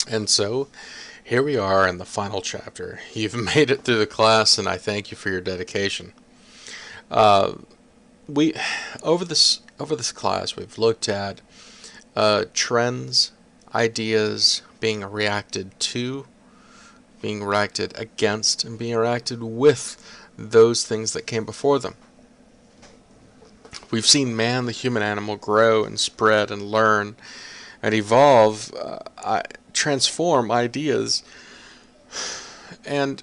And so, here we are in the final chapter. You've made it through the class, and I thank you for your dedication. Uh, we over this class, we've looked at trends, ideas being reacted to, being reacted against, and being reacted with those things that came before them. We've seen man, the human animal, grow and spread and learn and evolve, transform ideas, and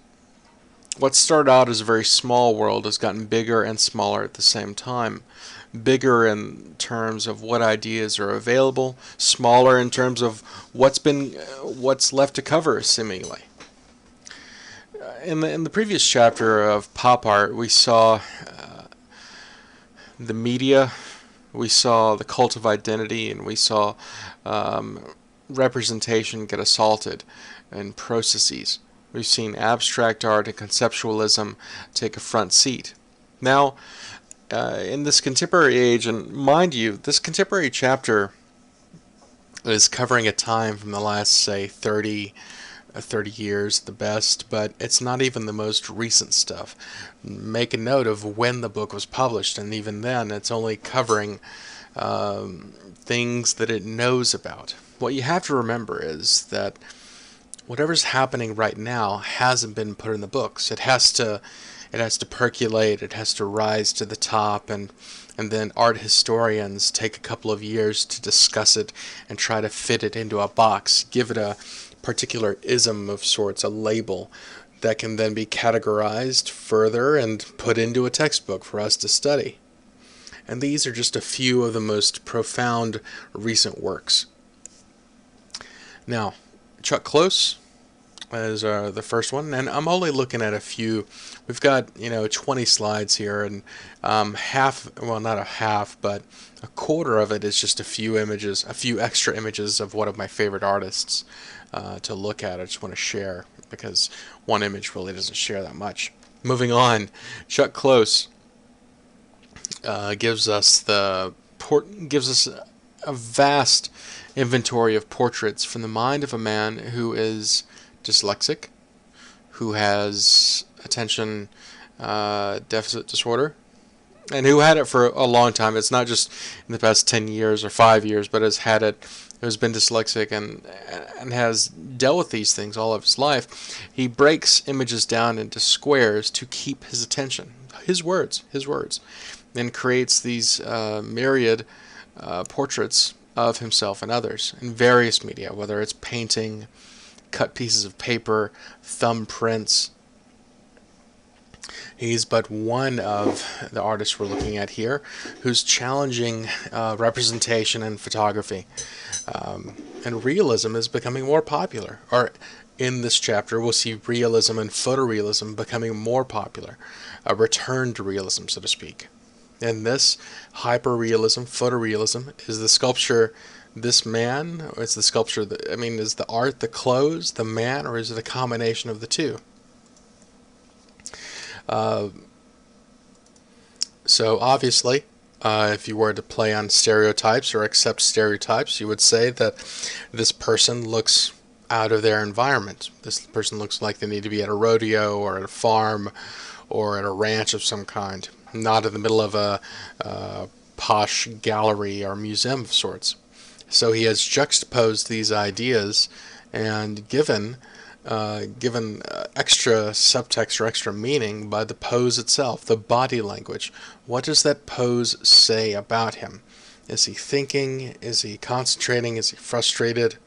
what started out as a very small world has gotten bigger and smaller at the same time. Bigger in terms of what ideas are available, smaller in terms of what's left to cover, seemingly. In the previous chapter of pop art, we saw the media, we saw the cult of identity, and we saw um, representation get assaulted in processes. We've seen abstract art and conceptualism take a front seat. Now, in this contemporary age, and mind you, this contemporary chapter is covering a time from the last, say, 30 years at the best, but it's not even the most recent stuff. Make a note of when the book was published, and even then, it's only covering things that it knows about. What you have to remember is that whatever's happening right now hasn't been put in the books. It has to percolate, it has to rise to the top, and then art historians take a couple of years to discuss it and try to fit it into a box, give it a particular ism of sorts, a label that can then be categorized further and put into a textbook for us to study. And these are just a few of the most profound recent works. Now, Chuck Close is the first one, and I'm only looking at a few. We've got 20 slides here, and half, well, not a half, but a quarter of it is just a few images, a few extra images of one of my favorite artists to look at. I just want to share because one image really doesn't share that much. Moving on, Chuck Close gives us a vast inventory of portraits from the mind of a man who is dyslexic, who has attention deficit disorder, and who had it for a long time. It's not just in the past 10 years or 5 years, but has had it, has been dyslexic and has dealt with these things all of his life. He breaks images down into squares to keep his attention. His words, and creates these myriad portraits of himself and others in various media, whether it's painting, cut pieces of paper, thumbprints. He's but one of the artists we're looking at here who's challenging representation in photography. And realism is becoming more popular. Or in this chapter, we'll see realism and photorealism becoming more popular. A return to realism, so to speak. And this hyperrealism, photorealism, is the sculpture this man, or is the sculpture, is the art the clothes, the man, or is it a combination of the two? So obviously, if you were to play on stereotypes or accept stereotypes, you would say that this person looks out of their environment. This person looks like they need to be at a rodeo or at a farm or at a ranch of some kind, not in the middle of a posh gallery or museum of sorts. So he has juxtaposed these ideas and given extra subtext or extra meaning by the pose itself, the body language. What does that pose say about him? Is he thinking? Is he concentrating? Is he frustrated?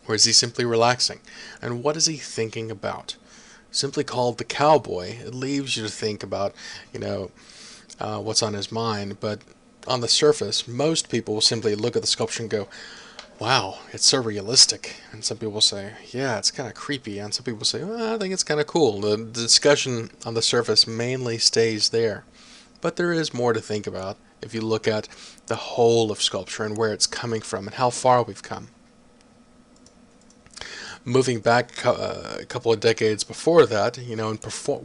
Or is he simply relaxing? And what is he thinking about? Simply called the cowboy, it leaves you to think about, what's on his mind, but on the surface, most people will simply look at the sculpture and go, wow, it's so realistic. And some people say, yeah, it's kind of creepy. And some people say, well, I think it's kind of cool. The discussion on the surface mainly stays there. But there is more to think about if you look at the whole of sculpture and where it's coming from and how far we've come. Moving back a couple of decades before that,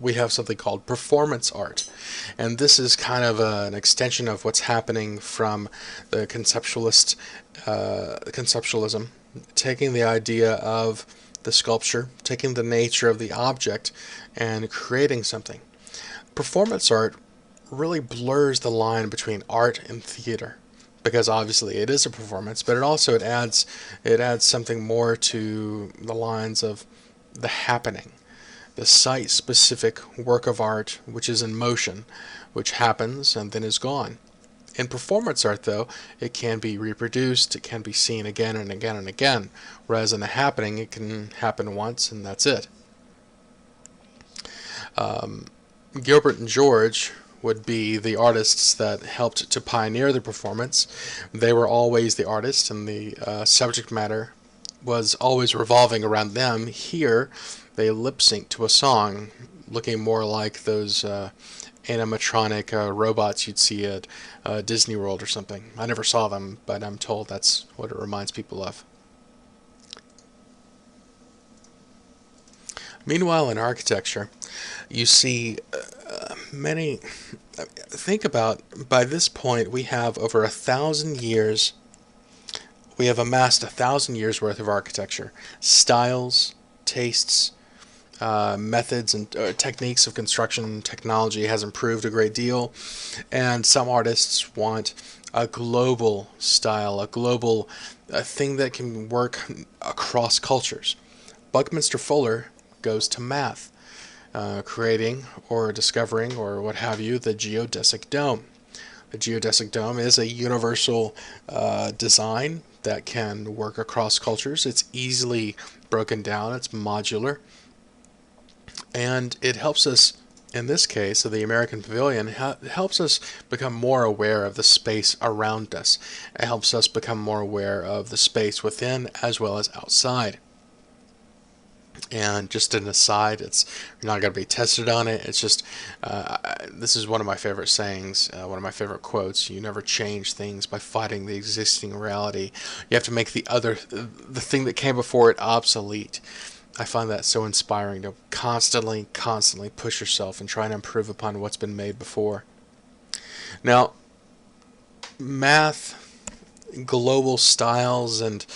we have something called performance art. And this is kind of an extension of what's happening from the conceptualism taking the idea of the sculpture, taking the nature of the object, and creating something. Performance art really blurs the line between art and theater, because obviously it is a performance, but it adds something more to the lines of the happening, the site-specific work of art which is in motion, which happens and then is gone. In performance art, though, it can be reproduced, it can be seen again and again and again, whereas in the happening, it can happen once and that's it. Gilbert and George would be the artists that helped to pioneer the performance. They were always the artists, and the subject matter was always revolving around them. Here, they lip sync to a song, looking more like those animatronic robots you'd see at Disney World or something. I never saw them, but I'm told that's what it reminds people of. Meanwhile, in architecture, you see many. Think about, by this point, we have over 1,000 years. We have amassed 1,000 years worth of architecture, styles, tastes, methods, and techniques of construction. Technology has improved a great deal, and some artists want a global style, a global thing that can work across cultures. Buckminster Fuller goes to math, creating or discovering or what have you the geodesic dome. The geodesic dome is a universal design that can work across cultures. It's easily broken down, it's modular, and it helps us, in this case of the American Pavilion, helps us become more aware of the space around us. It helps us become more aware of the space within as well as outside. And just an aside, you're not going to be tested on it. It's just this is one of my favorite sayings, one of my favorite quotes. You never change things by fighting the existing reality. You have to make the thing that came before it obsolete. I find that so inspiring to constantly push yourself and try and improve upon what's been made before. Now, math, global styles, and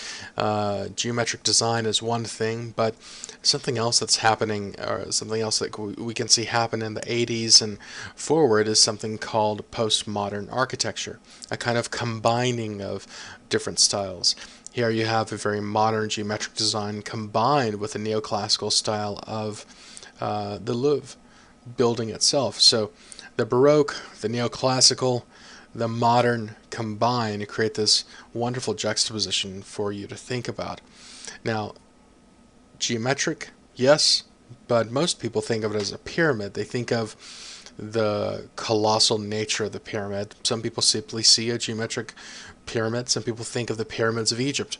geometric design is one thing, but something else that's happening, or something else that we can see happen in the 80s and forward, is something called postmodern architecture, a kind of combining of different styles. Here you have a very modern geometric design combined with the neoclassical style of the Louvre building itself. So the Baroque, the neoclassical, the modern combine to create this wonderful juxtaposition for you to think about. Now, geometric, yes, but most people think of it as a pyramid. They think of the colossal nature of the pyramid. Some people simply see a geometric pyramid. Some people think of the pyramids of Egypt,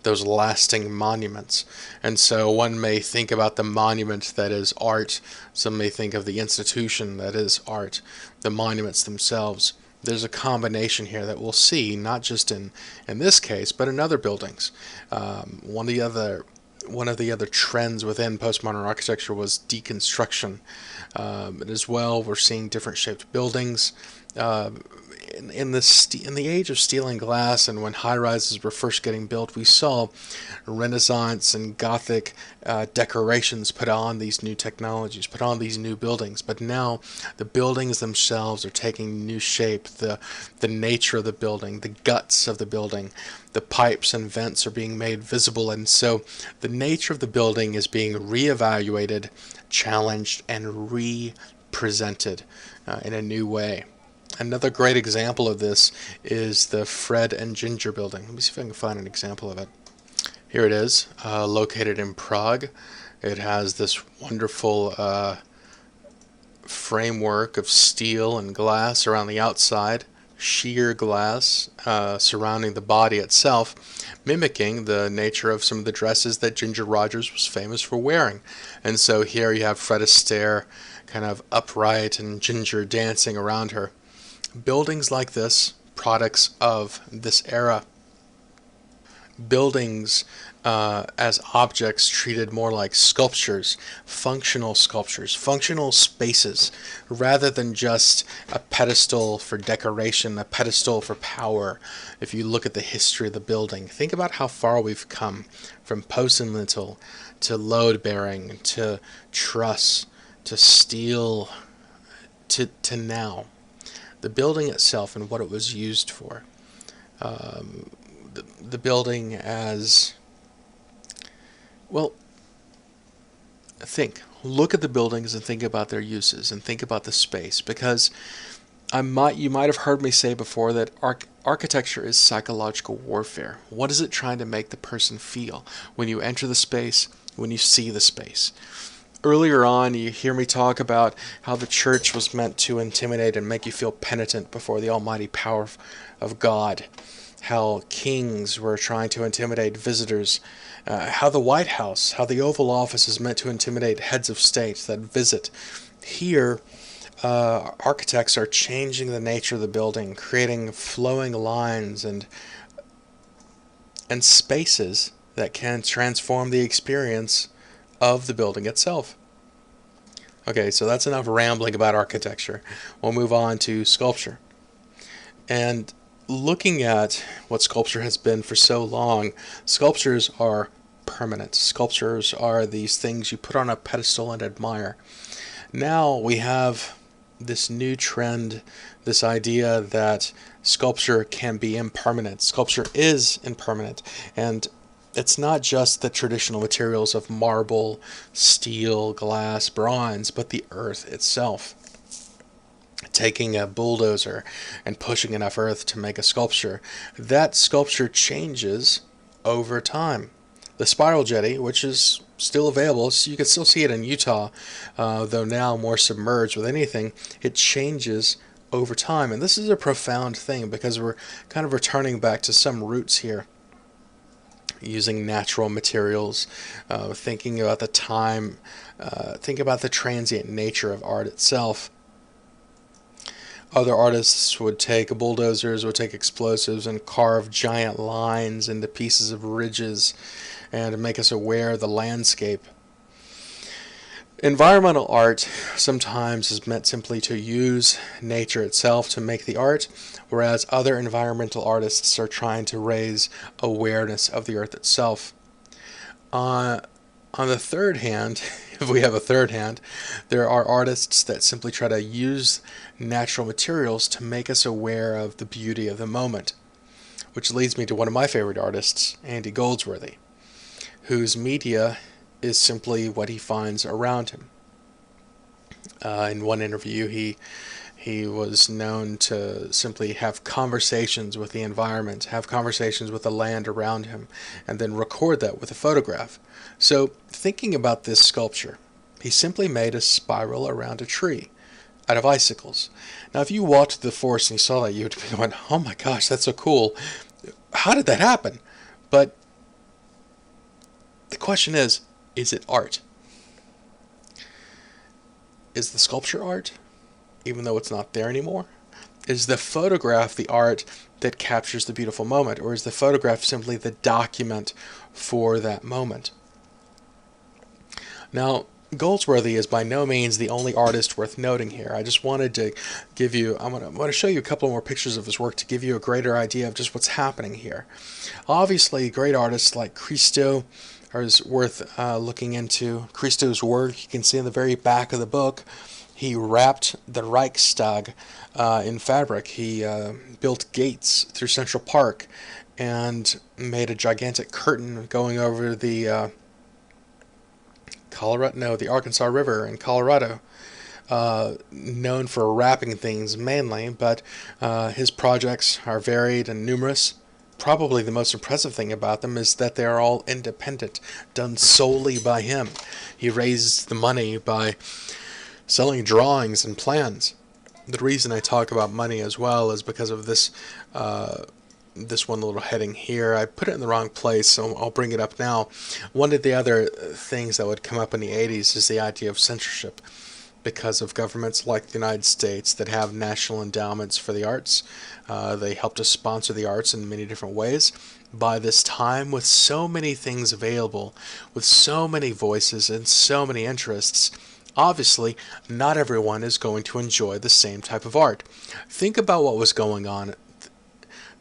those lasting monuments. And so one may think about the monument that is art. Some may think of the institution that is art, the monuments themselves. There's a combination here that we'll see, not just in this case, but in other buildings. One of the other trends within postmodern architecture was deconstruction. And as well, we're seeing different shaped buildings. In the age of steel and glass, and when high-rises were first getting built, we saw Renaissance and Gothic decorations put on these new technologies, put on these new buildings. But now the buildings themselves are taking new shape. The nature of the building, the guts of the building, the pipes and vents are being made visible, and so the nature of the building is being reevaluated, challenged, and re-presented in a new way. Another great example of this is the Fred and Ginger building. Let me see if I can find an example of it. Here it is, located in Prague. It has this wonderful framework of steel and glass around the outside, sheer glass surrounding the body itself, mimicking the nature of some of the dresses that Ginger Rogers was famous for wearing. And so here you have Fred Astaire kind of upright and Ginger dancing around her. Buildings like this, products of this era. buildings as objects treated more like sculptures, functional spaces, rather than just a pedestal for decoration, a pedestal for power. If you look at the history of the building, think about how far we've come from post and lintel to load bearing to truss to steel to now. The building itself and what it was used for. The building as well. Look at the buildings and think about their uses and think about the space, because you might have heard me say before that architecture is psychological warfare. What is it trying to make the person feel when you enter the space, when you see the space? Earlier on, you hear me talk about how the church was meant to intimidate and make you feel penitent before the almighty power of God. How kings were trying to intimidate visitors. How the White House, how the Oval Office is meant to intimidate heads of state that visit. Here, architects are changing the nature of the building, creating flowing lines and spaces that can transform the experience of the building itself. Okay, so that's enough rambling about architecture. We'll move on to sculpture. And looking at what sculpture has been for so long, sculptures are permanent. Sculptures are these things you put on a pedestal and admire. Now we have this new trend, this idea that sculpture can be impermanent. Sculpture is impermanent, and it's not just the traditional materials of marble, steel, glass, bronze, but the earth itself. Taking a bulldozer and pushing enough earth to make a sculpture, that sculpture changes over time. The spiral jetty, which is still available, so you can still see it in Utah, though now more submerged with anything, it changes over time. And this is a profound thing, because we're kind of returning back to some roots here, using natural materials, thinking about the time, think about the transient nature of art itself. Other artists would take bulldozers, would take explosives and carve giant lines into pieces of ridges and make us aware of the landscape. Environmental art sometimes is meant simply to use nature itself to make the art, whereas other environmental artists are trying to raise awareness of the earth itself. On the third hand, if we have a third hand, there are artists that simply try to use natural materials to make us aware of the beauty of the moment. Which leads me to one of my favorite artists, Andy Goldsworthy, whose media is simply what he finds around him. In one interview, he was known to simply have conversations with the environment, have conversations with the land around him, and then record that with a photograph. So, thinking about this sculpture, he simply made a spiral around a tree out of icicles. Now, if you walked through the forest and you saw that, you would be going, oh my gosh, that's so cool. How did that happen? But the question is it art? Is the sculpture art, even though it's not there anymore? Is the photograph the art that captures the beautiful moment, or is the photograph simply the document for that moment? Now, Goldsworthy is by no means the only artist worth noting here. I just wanted to give you, I'm going to show you a couple more pictures of his work to give you a greater idea of just what's happening here. Obviously, great artists like Christo is worth looking into. Christo's work, you can see in the very back of the book, he wrapped the Reichstag in fabric. He built gates through Central Park and made a gigantic curtain going over the the Arkansas River in Colorado. Known for wrapping things mainly, but his projects are varied and numerous. Probably the most impressive thing about them is that they are all independent, done solely by him. He raised the money by selling drawings and plans. The reason I talk about money as well is because of this this one little heading here. I put it in the wrong place, so I'll bring it up now. One of the other things that would come up in the 80s is the idea of censorship, because of governments like the United States that have national endowments for the arts. They help to sponsor the arts in many different ways, by this time with so many things available, with so many voices and so many interests, obviously not everyone is going to enjoy the same type of art. Think about what was going on.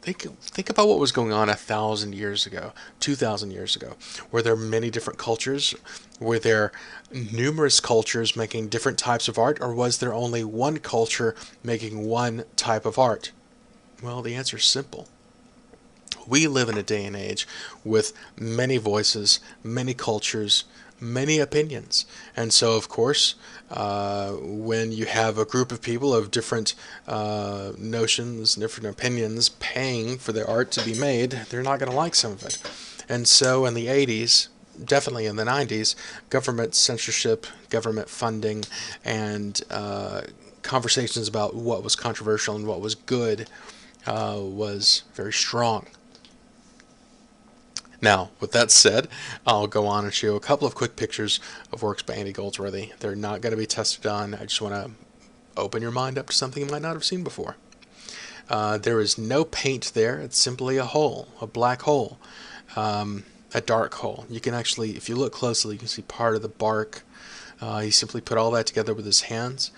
Think about what was going on 1,000 years ago, 2,000 years ago. Were there many different cultures? Were there numerous cultures making different types of art, or was there only one culture making one type of art? Well, the answer is simple. We live in a day and age with many voices, many cultures, many opinions. And so, of course, when you have a group of people of different notions, different opinions, paying for their art to be made, they're not going to like some of it. And so in the 80s, definitely in the 90s, government censorship, government funding, and conversations about what was controversial and what was good was very strong. Now, with that said, I'll go on and show you a couple of quick pictures of works by Andy Goldsworthy. They're not going to be tested on. I just want to open your mind up to something you might not have seen before. There is no paint there. It's simply a hole, a black hole, a dark hole. You can actually, if you look closely, you can see part of the bark. He simply put all that together with his hands.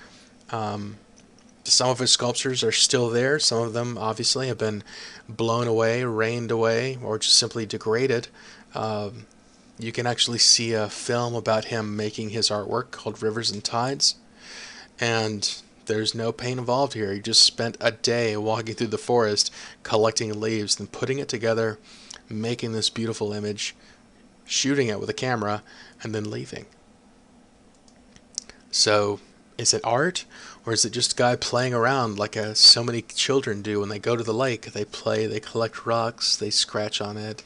Some of his sculptures are still there. Some of them, obviously, have been blown away, rained away, or just simply degraded. You can actually see a film about him making his artwork called Rivers and Tides. And there's no paint involved here. He just spent a day walking through the forest, collecting leaves, and putting it together, making this beautiful image, shooting it with a camera, and then leaving. So, is it art, or is it just a guy playing around like so many children do when they go to the lake? They play, they collect rocks, they scratch on it,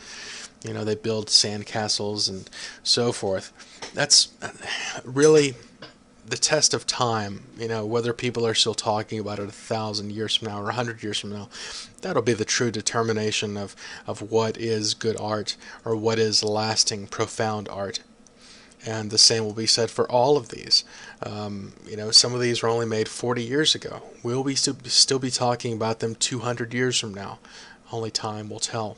they build sand castles and so forth. That's really the test of time, whether people are still talking about it 1,000 years from now or 100 years from now. That'll be the true determination of what is good art, or what is lasting, profound art. And the same will be said for all of these. Some of these were only made 40 years ago. Will we still be talking about them 200 years from now? Only time will tell.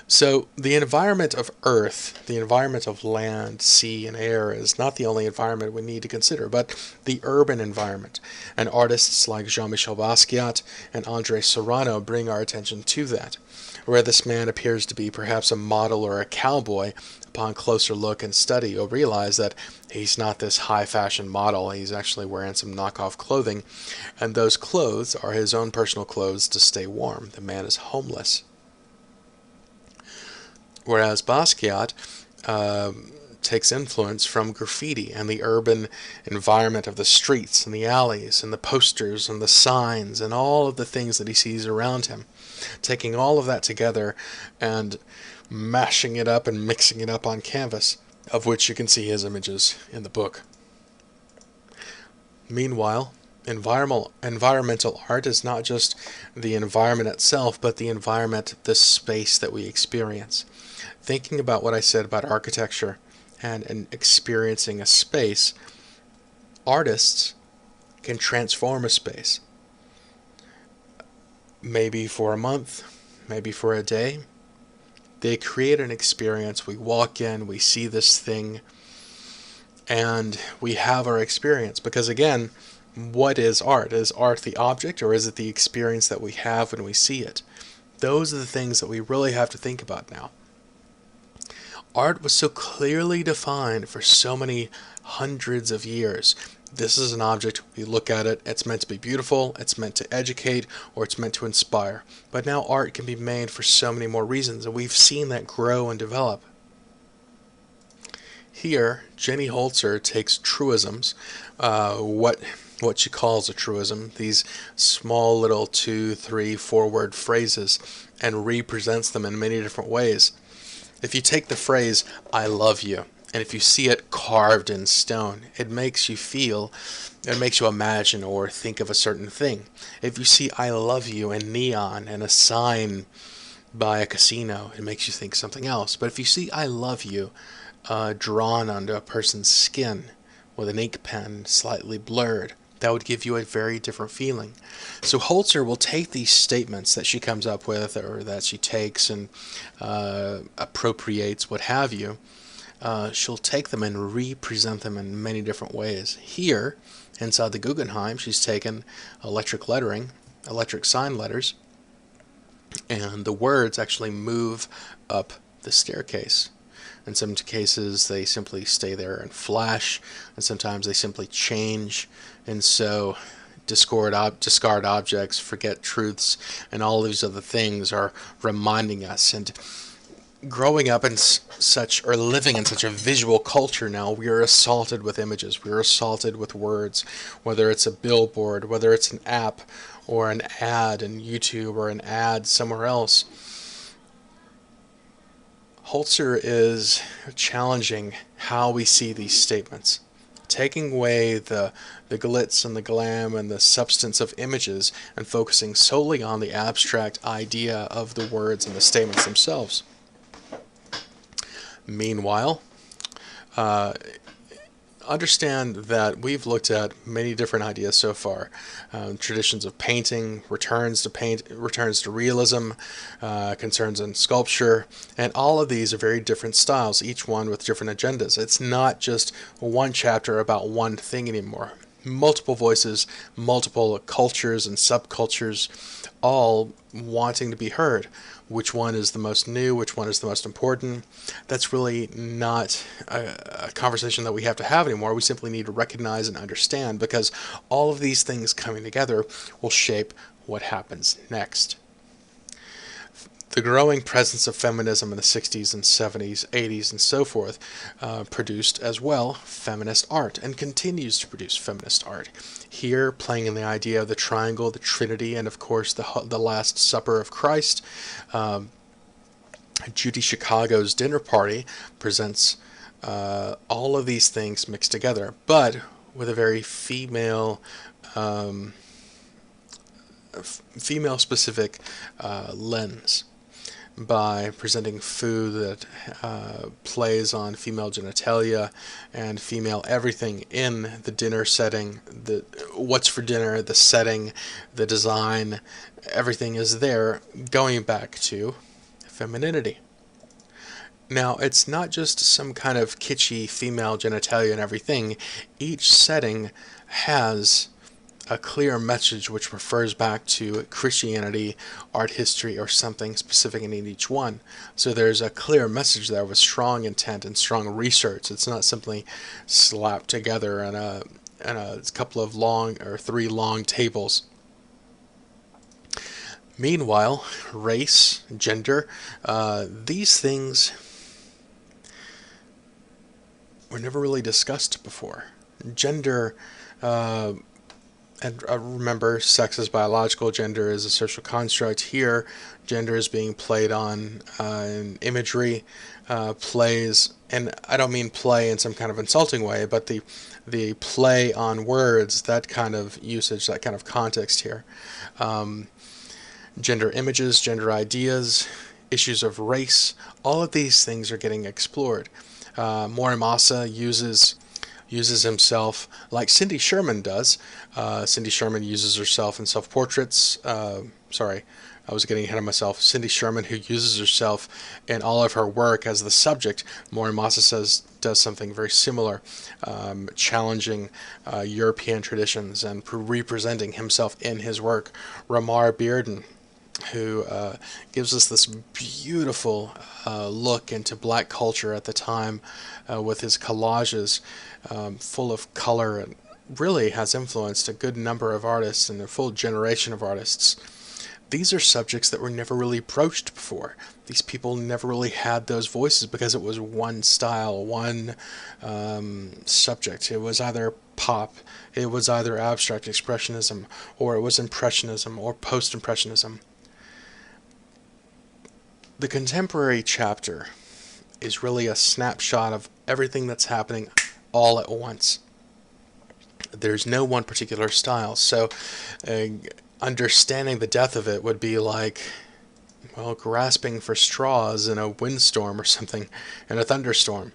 So the environment of Earth, the environment of land, sea, and air is not the only environment we need to consider, but the urban environment. And artists like Jean-Michel Basquiat and André Serrano bring our attention to that. Where this man appears to be perhaps a model or a cowboy, upon closer look and study, you'll realize that he's not this high-fashion model. He's actually wearing some knockoff clothing, and those clothes are his own personal clothes to stay warm. The man is homeless. Whereas Basquiat takes influence from graffiti and the urban environment of the streets and the alleys and the posters and the signs and all of the things that he sees around him, taking all of that together and mashing it up and mixing it up on canvas, of which you can see his images in the book. Meanwhile, environmental art is not just the environment itself, but the environment, the space that we experience. Thinking about what I said about architecture and experiencing a space, artists can transform a space. Maybe for a month, maybe for a day. They create an experience. We walk in, we see this thing, and we have our experience. Because again, what is art? Is art the object, or is it the experience that we have when we see it? Those are the things that we really have to think about now. Art was so clearly defined for so many hundreds of years. This is an object, we look at it, it's meant to be beautiful, it's meant to educate, or it's meant to inspire. But now art can be made for so many more reasons, and we've seen that grow and develop. Here, Jenny Holzer takes truisms, what she calls a truism, these small little 2, 3, 4-word phrases, and represents them in many different ways. If you take the phrase, "I love you," and if you see it carved in stone, it makes you feel, it makes you imagine or think of a certain thing. If you see "I love you" in neon and a sign by a casino, it makes you think something else. But if you see "I love you" drawn onto a person's skin with an ink pen slightly blurred, that would give you a very different feeling. So Holzer will take these statements that she comes up with, or that she takes and appropriates, what have you. She'll take them and represent them in many different ways. Here, inside the Guggenheim, she's taken electric lettering, electric sign letters, and the words actually move up the staircase. In some cases, they simply stay there and flash, and sometimes they simply change. And so, discard objects, forget truths, and all these other things are reminding us. And growing up in such, or living in such a visual culture now, we are assaulted with images. We are assaulted with words, whether it's a billboard, whether it's an app, or an ad in YouTube, or an ad somewhere else. Holzer is challenging how we see these statements, taking away the glitz and the glam and the substance of images and focusing solely on the abstract idea of the words and the statements themselves. Meanwhile, understand that we've looked at many different ideas so far. Traditions of painting, returns to realism, concerns in sculpture, and all of these are very different styles, each one with different agendas. It's not just one chapter about one thing anymore. Multiple voices, multiple cultures and subcultures, all wanting to be heard. Which one is the most new? Which one is the most important? That's really not a conversation that we have to have anymore. We simply need to recognize and understand, because all of these things coming together will shape what happens next. The growing presence of feminism in the 60s and 70s, 80s, and so forth produced as well feminist art, and continues to produce feminist art. Here, playing in the idea of the triangle, the Trinity, and of course the Last Supper of Christ, Judy Chicago's Dinner Party presents all of these things mixed together, but with a very female-specific lens, by presenting food that plays on female genitalia and female everything in the dinner setting. What's for dinner, the setting, the design, everything is there, going back to femininity. Now, it's not just some kind of kitschy female genitalia and everything. Each setting has a clear message which refers back to Christianity, art history, or something specific in each one. So there's a clear message there with strong intent and strong research. It's not simply slapped together in a couple of long or 3 long tables. Meanwhile, race, gender, these things were never really discussed before. Gender, and remember, sex is biological, gender is a social construct. Here, gender is being played on in imagery, plays, and I don't mean play in some kind of insulting way, but the play on words, that kind of usage, that kind of context here. Gender images, gender ideas, issues of race, all of these things are getting explored. Morimasa uses himself like Cindy Sherman does. Cindy Sherman uses herself in self-portraits. Sorry, I was getting ahead of myself. Cindy Sherman, who uses herself in all of her work as the subject, Morimasa does something very similar, challenging European traditions and representing himself in his work. Ramar Bearden, who gives us this beautiful look into black culture at the time with his collages full of color, and really has influenced a good number of artists and a full generation of artists. These are subjects that were never really broached before. These people never really had those voices because it was one style, one subject. It was either pop, it was either abstract expressionism, or it was impressionism or post-impressionism. The contemporary chapter is really a snapshot of everything that's happening all at once. There's no one particular style, so understanding the depth of it would be like, well, grasping for straws in a windstorm or something, in a thunderstorm.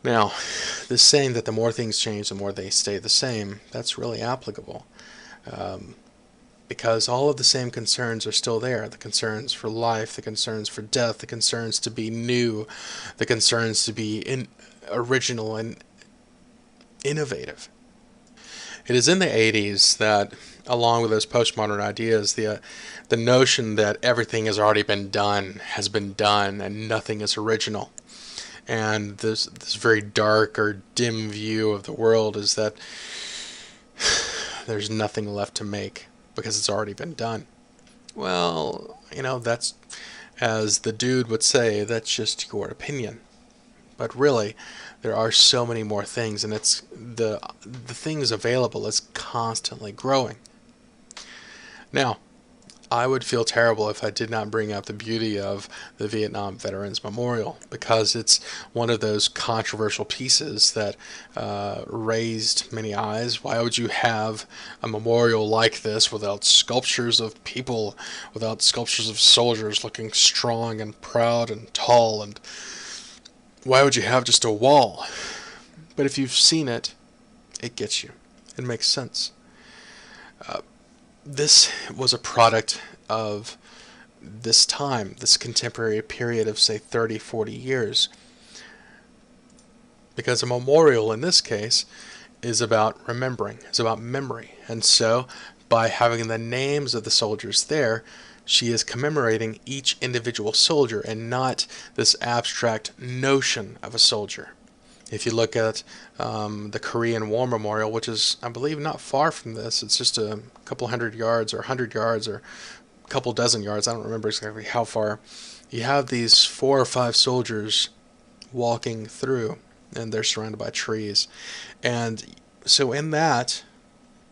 Now, this saying that the more things change, the more they stay the same, that's really applicable. Um, because all of the same concerns are still there. The concerns for life, the concerns for death, the concerns to be new, the concerns to be original and innovative. It is in the 80s that, along with those postmodern ideas, the notion that everything has already been done has been done and nothing is original. And this very dark or dim view of the world is that there's nothing left to make because it's already been done. Well, that's, as the dude would say, that's just your opinion. But really, there are so many more things, and it's the things available is constantly growing. Now, I would feel terrible if I did not bring up the beauty of the Vietnam Veterans Memorial, because it's one of those controversial pieces that raised many eyes. Why would you have a memorial like this without sculptures of people, without sculptures of soldiers looking strong and proud and tall, and why would you have just a wall? But if you've seen it, it gets you. It makes sense. This was a product of this time, this contemporary period of, say, 30, 40 years. Because a memorial, in this case, is about remembering, is about memory. And so, by having the names of the soldiers there, she is commemorating each individual soldier and not this abstract notion of a soldier. If you look at the Korean War Memorial, which is, I believe, not far from this, it's just a couple 100 yards or 100 yards or a couple dozen yards, I don't remember exactly how far, you have these 4 or 5 soldiers walking through, and they're surrounded by trees. And so in that,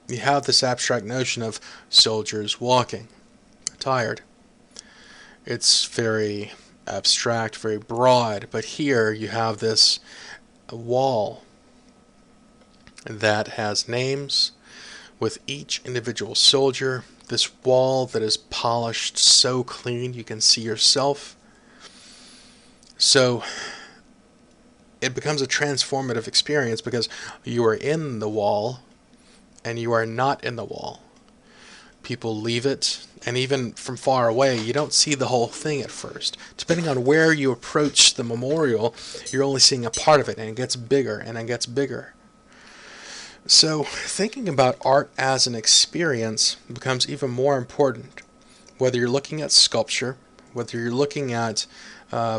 you have this abstract notion of soldiers walking, tired. It's very abstract, very broad, but here you have this wall that has names with each individual soldier, this wall that is polished so clean you can see yourself. So it becomes a transformative experience because you are in the wall and you are not in the wall. People leave it, and even from far away, you don't see the whole thing at first. Depending on where you approach the memorial, you're only seeing a part of it, and it gets bigger, and it gets bigger. So, thinking about art as an experience becomes even more important. Whether you're looking at sculpture, whether you're looking at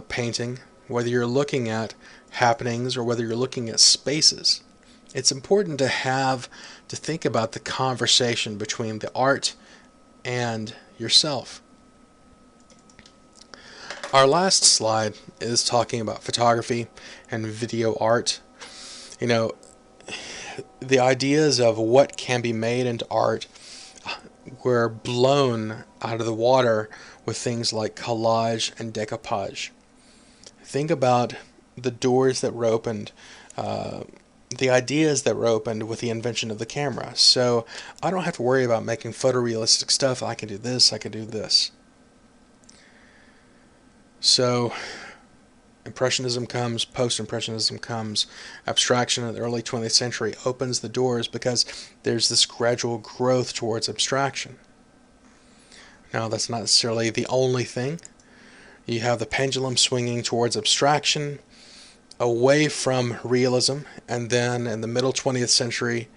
painting, whether you're looking at happenings, or whether you're looking at spaces, it's important to think about the conversation between the art and yourself. Our last slide is talking about photography and video art. The ideas of what can be made into art were blown out of the water with things like collage and decoupage. Think about the doors that were opened, the ideas that were opened with the invention of the camera. So I don't have to worry about making photorealistic stuff. I can do this, I can do this. So Impressionism comes, Post-Impressionism comes, abstraction in the early 20th century opens the doors because there's this gradual growth towards abstraction. Now, that's not necessarily the only thing. You have the pendulum swinging towards abstraction, away from realism, and then in the middle 20th century,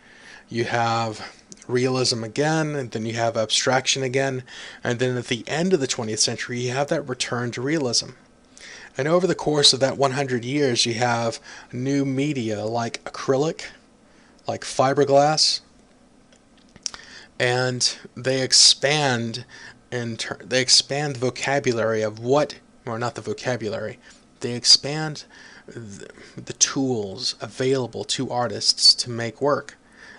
you have realism again, and then you have abstraction again, and then at the end of the 20th century, you have that return to realism. And over the course of that 100 years, you have new media like acrylic, like fiberglass, and they expand the vocabulary of what, or not the vocabulary, they expand the tools available to artists to make work.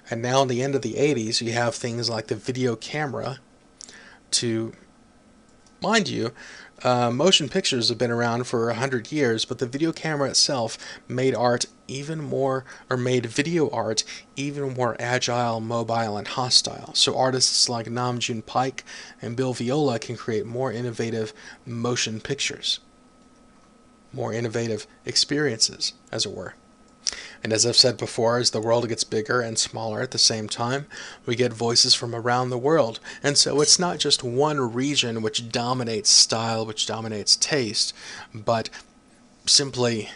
And now in the end of the 80s, you have things like the video camera to, mind you, motion pictures have been around for 100 years, but the video camera itself made art even more, or made video art even more agile, mobile, and hostile. So artists like Nam June Paik and Bill Viola can create more innovative motion pictures, more innovative experiences, as it were. And as I've said before, as the world gets bigger and smaller at the same time, we get voices from around the world. And so it's not just one region which dominates style, which dominates taste, but simply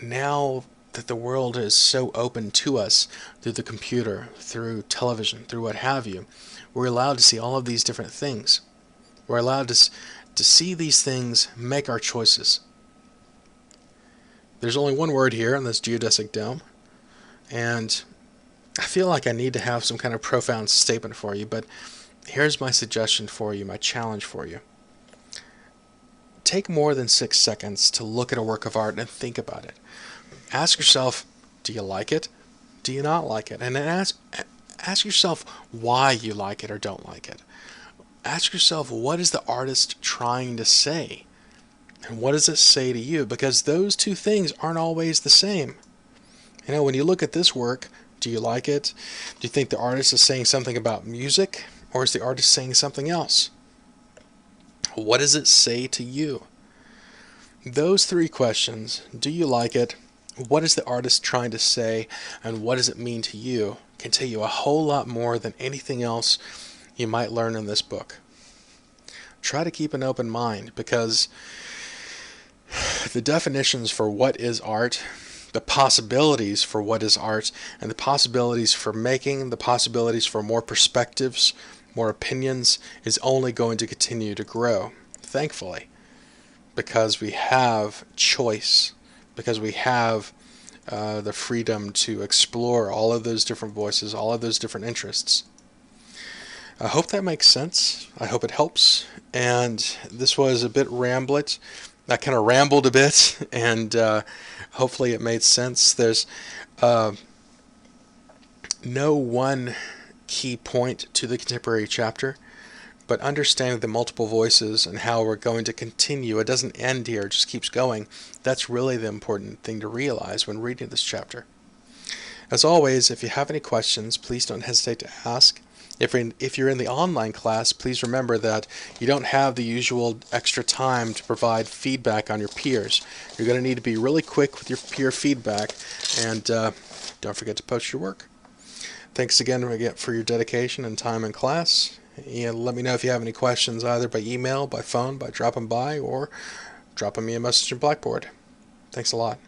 now that the world is so open to us through the computer, through television, through what have you, we're allowed to see all of these different things. We're allowed to see these things, make our choices. There's only one word here in this geodesic dome, and I feel like I need to have some kind of profound statement for you, but here's my suggestion for you, my challenge for you. Take more than 6 seconds to look at a work of art and think about it. Ask yourself, do you like it? Do you not like it? And then ask yourself why you like it or don't like it. Ask yourself, what is the artist trying to say? And what does it say to you? Because those two things aren't always the same. You know, when you look at this work, do you like it? Do you think the artist is saying something about music? Or is the artist saying something else? What does it say to you? Those three questions, do you like it? What is the artist trying to say? And what does it mean to you? Can tell you a whole lot more than anything else you might learn in this book. Try to keep an open mind, because the definitions for what is art, the possibilities for what is art, and the possibilities for making, the possibilities for more perspectives, more opinions, is only going to continue to grow, thankfully, because we have choice, because we have the freedom to explore all of those different voices, all of those different interests. I hope that makes sense. I hope it helps. And this was a bit ramblet. I kind of rambled a bit, and hopefully it made sense. There's no one key point to the contemporary chapter, but understanding the multiple voices and how we're going to continue, it doesn't end here, it just keeps going. That's really the important thing to realize when reading this chapter. As always, if you have any questions, please don't hesitate to ask. If you're in the online class, please remember that you don't have the usual extra time to provide feedback on your peers. You're going to need to be really quick with your peer feedback, and don't forget to post your work. Thanks again for your dedication and time in class. And let me know if you have any questions, either by email, by phone, by dropping by, or dropping me a message in Blackboard. Thanks a lot.